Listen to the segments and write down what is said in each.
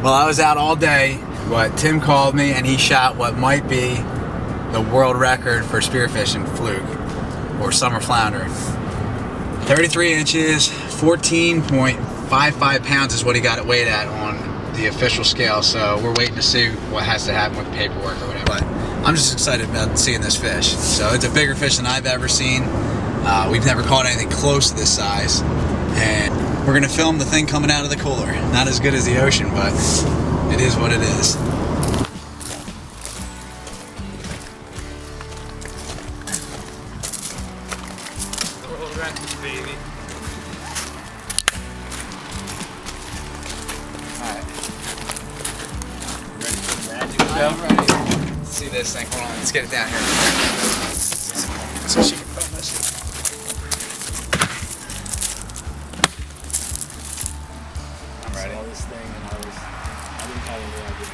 Well, I was out all day, but Tim called me and he shot what might be the world record for spearfishing fluke, or summer flounder. 33 inches, 14.55 pounds is what he got it weighed at on the official scale, so we're waiting to see what has to happen with the paperwork or whatever. But I'm just excited about seeing this fish. So it's a bigger fish than I've ever seen. We've never caught anything close to this size, and we're gonna film the thing coming out of the cooler. Not as good as the ocean, but it is what it is. Baby. Alright. Ready for the magic show? I'm ready. Let's see this thing. Hold on, let's get it down here. So she can film this. I'm ready. I saw this thing and I didn't tell him where I did it.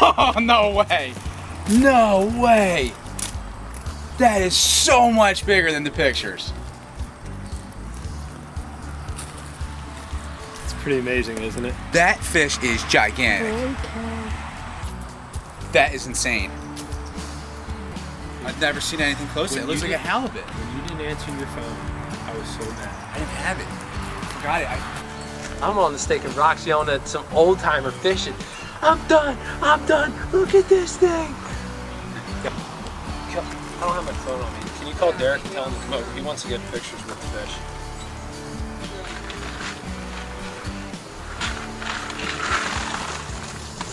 Oh, no way! No way! That is so much bigger than the pictures. It's pretty amazing, isn't it? That fish is gigantic. Okay. That is insane. I've never seen anything close to it. It looks like a halibut. When you didn't answer your phone, I was so mad. I didn't have it. Forgot it. I'm on the Steak and Rocks yelling at some old timer fishing. I'm done. Look at this thing. I don't have my phone on me. Can you call Derek and tell him to come over? He wants to get pictures with the fish.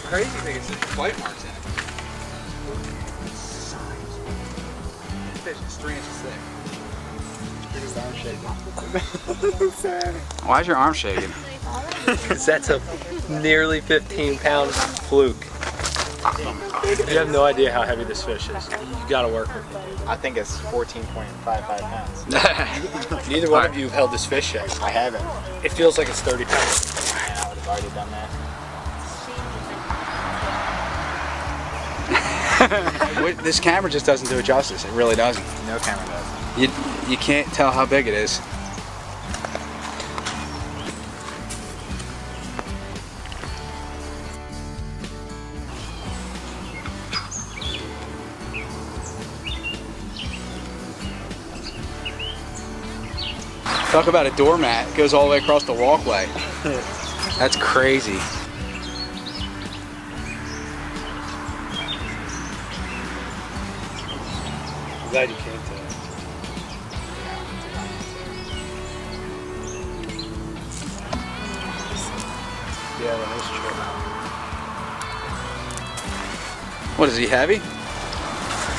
Crazy thing is there's bite marks in it. This fish is 3 inches thick. Why is your arm shaking? Because that's a nearly 15-pound fluke. You have no idea how heavy this fish is. You gotta work with it. I think it's 14.55 pounds. Neither one of you have held this fish yet. I haven't. It feels like it's 30 pounds. I would have already done that. This camera just doesn't do it justice. It really doesn't. No camera does. You can't tell how big it is. Talk about a doormat. It goes all the way across the walkway. That's crazy. I'm glad you came today. Yeah, that is true. What is he, heavy?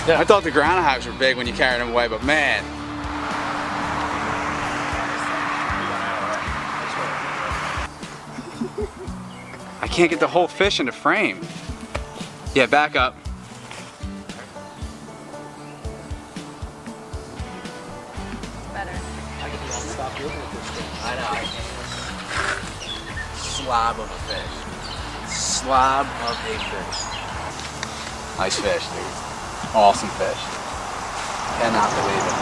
Yeah. I thought the groundhogs were big when you carried them away, but man. I can't get the whole fish into frame. Yeah, back up. Better. I know. Slob of a fish. Slob of a fish. Nice fish, dude. Awesome fish. Cannot believe it.